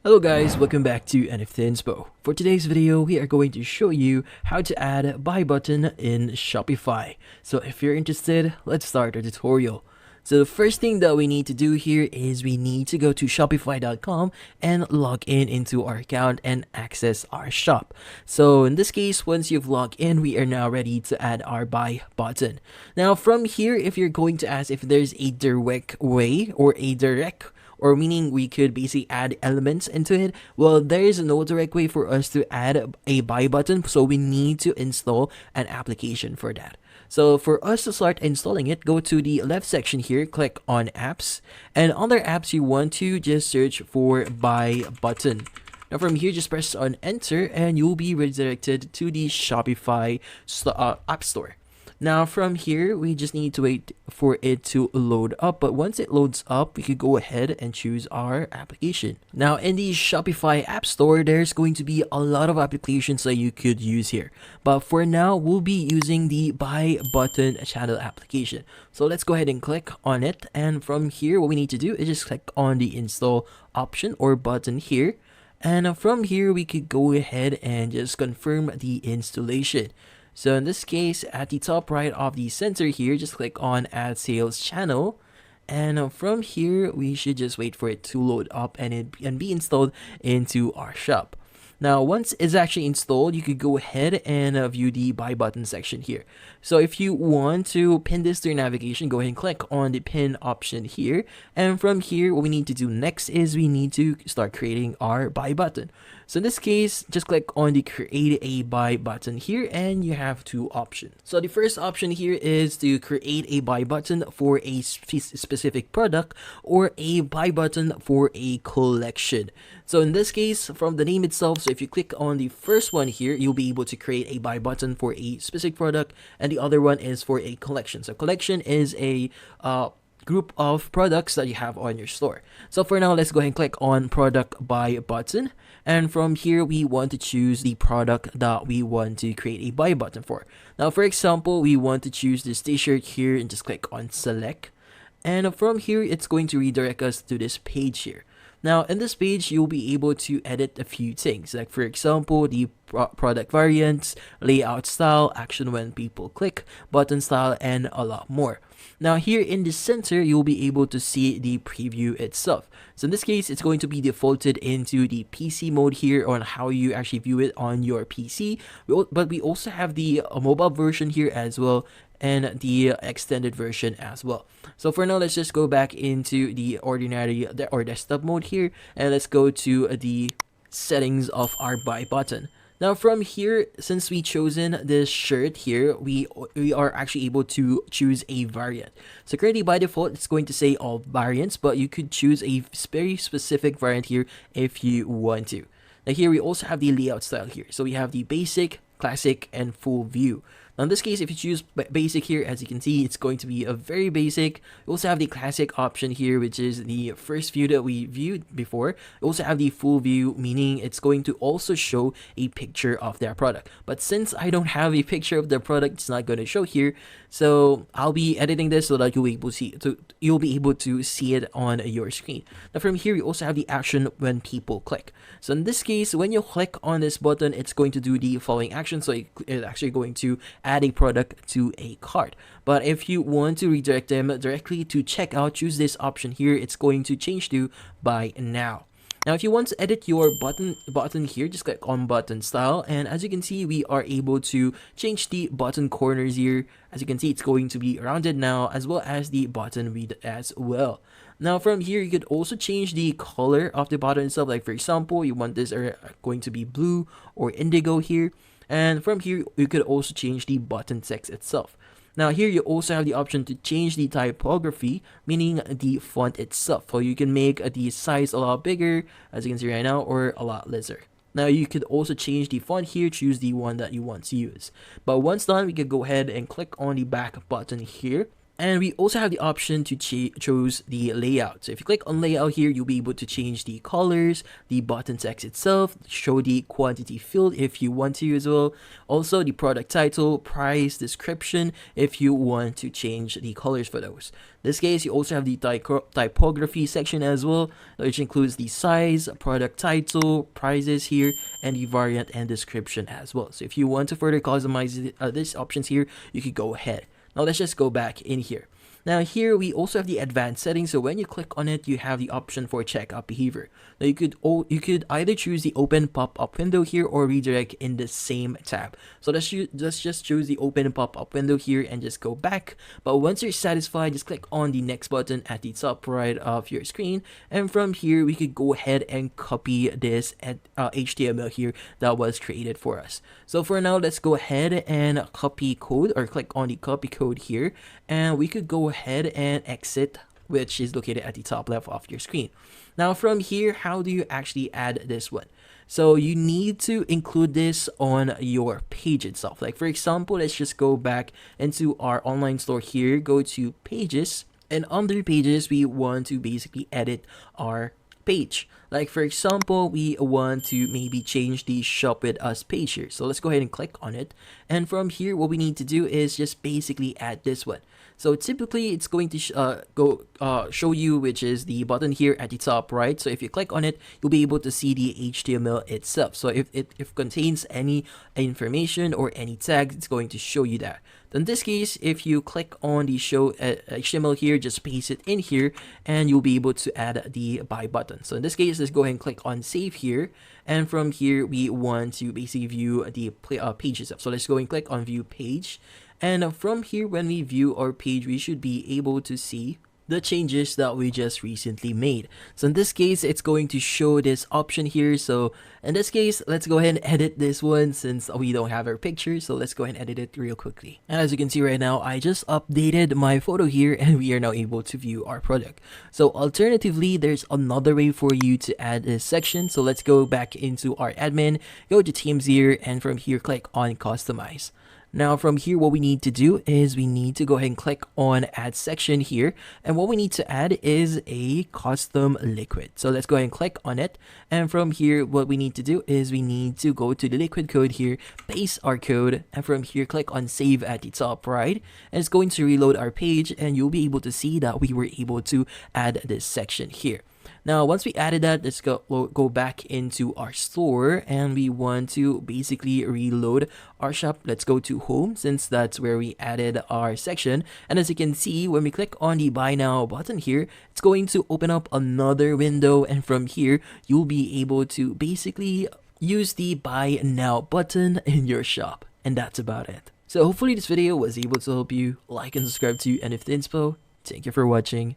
Hello guys, welcome back to NFT Inspo. For today's video, we are going to show you how to add a buy button in Shopify. So if you're interested, let's start our tutorial. So the first thing that we need to do here is we need to go to shopify.com and log in into our account and access our shop. So in this case, once you've logged in, we are now ready to add our buy button. Now from here, if you're going to ask if there's a direct way or a direct or meaning we could basically add elements into it. Well, there is no direct way for us to add a buy button, so we need to install an application for that. So for us to start installing it, go to the left section here, click on apps, and under apps you want to just search for buy button. Now from here, just press on enter and you'll be redirected to the Shopify app store. Now from here, we just need to wait for it to load up. But once it loads up, we could go ahead and choose our application. Now in the Shopify App Store, there's going to be a lot of applications that you could use here. But for now, we'll be using the buy button channel application. So let's go ahead and click on it. And from here, what we need to do is just click on the install option or button here. And from here, we could go ahead and just confirm the installation. So in this case, at the top right of the center here, just click on add sales channel. And from here, we should just wait for it to load up and be installed into our shop. Now, once it's actually installed, you could go ahead and view the buy button section here. So if you want to pin this to your navigation, go ahead and click on the pin option here. And from here, what we need to do next is we need to start creating our buy button. So in this case, just click on the create a buy button here and you have two options. So the first option here is to create a buy button for a specific product or a buy button for a collection. So in this case, from the name itself, so if you click on the first one here, you'll be able to create a buy button for a specific product, and the other one is for a collection. So collection is a group of products that you have on your store. So for now, let's go ahead and click on product buy button. And from here, we want to choose the product that we want to create a buy button for. Now, for example, we want to choose this t-shirt here and just click on select. And from here, it's going to redirect us to this page here. Now, in this page, you'll be able to edit a few things, like for example, the product variants, layout style, action when people click, button style, and a lot more. Now, here in the center, you'll be able to see the preview itself. So in this case, it's going to be defaulted into the PC mode here on how you actually view it on your PC. But we also have the mobile version here as well, and the extended version as well. So for now, let's just go back into the ordinary or desktop mode here, and let's go to the settings of our buy button. Now from here, since we chosen this shirt here, we are actually able to choose a variant. So currently by default, it's going to say all variants, but you could choose a very specific variant here if you want to. Now here we also have the layout style here. So we have the basic, classic, and full view. Now in this case, if you choose basic here, as you can see, it's going to be a very basic. We also have the classic option here, which is the first view that we viewed before. We also have the full view, meaning it's going to also show a picture of their product. But since I don't have a picture of the product, it's not going to show here. So I'll be editing this so that you'll be able to see it on your screen. Now from here, we also have the action when people click. So in this case, when you click on this button, it's going to do the following action. So it's actually going to add a product to a cart. But if you want to redirect them directly to checkout, choose this option here. It's going to change to buy now. Now, if you want to edit your button here, just click on button style. And as you can see, we are able to change the button corners here. As you can see, it's going to be rounded now, as well as the button width as well. Now, from here, you could also change the color of the button itself. Like, for example, you want this going to be blue or indigo here. And from here, you could also change the button text itself. Now here you also have the option to change the typography, meaning the font itself. So you can make the size a lot bigger, as you can see right now, or a lot lesser. Now you could also change the font here, choose the one that you want to use. But once done, we could go ahead and click on the back button here. And we also have the option to choose the layout. So if you click on layout here, you'll be able to change the colors, the button text itself, show the quantity field if you want to as well. Also the product title, price, description if you want to change the colors for those. In this case, you also have the typography section as well, which includes the size, product title, prices here, and the variant and description as well. So if you want to further customize these options here, you could go ahead. Now let's just go back in here. Now here we also have the advanced settings. So when you click on it, you have the option for checkout behavior. Now you could either choose the open pop-up window here or redirect in the same tab. So let's just choose the open pop-up window here and just go back. But once you're satisfied, just click on the next button at the top right of your screen. And from here, we could go ahead and copy this HTML here that was created for us. So for now, let's go ahead and copy code, or click on the copy code here. And we could go ahead and exit, which is located at the top left of your screen. Now from here, how do you actually add this one? So you need to include this on your page itself. Like for example, let's just go back into our online store here, go to pages, and under pages, we want to basically edit our page. Like for example, we want to maybe change the shop with us page here. So let's go ahead and click on it. And from here, what we need to do is just basically add this one. So typically it's going to show you, which is the button here at the top right. So if you click on it, you'll be able to see the HTML itself. So if it contains any information or any tags, it's going to show you that. In this case, if you click on the show HTML here, just paste it in here and you'll be able to add the buy button. So in this case, let's go ahead and click on save here. And from here, we want to basically view the page itself. So let's go and click on view page. And from here, when we view our page, we should be able to see the changes that we just recently made. So in this case, it's going to show this option here. So in this case, let's go ahead and edit this one since we don't have our picture. So let's go ahead and edit it real quickly. And as you can see right now, I just updated my photo here and we are now able to view our product. So alternatively, there's another way for you to add this section. So let's go back into our admin, go to Teams here, and from here, click on customize. Now from here, what we need to do is we need to go ahead and click on add section here. And what we need to add is a custom liquid. So let's go ahead and click on it. And from here, what we need to do is we need to go to the liquid code here, paste our code. And from here, click on save at the top right. And it's going to reload our page and you'll be able to see that we were able to add this section here. Now, once we added that, let's go back into our store and we want to basically reload our shop. Let's go to home since that's where we added our section. And as you can see, when we click on the buy now button here, it's going to open up another window. And from here, you'll be able to basically use the buy now button in your shop. And that's about it. So hopefully this video was able to help you. Like and subscribe to NFT Inspo. Thank you for watching.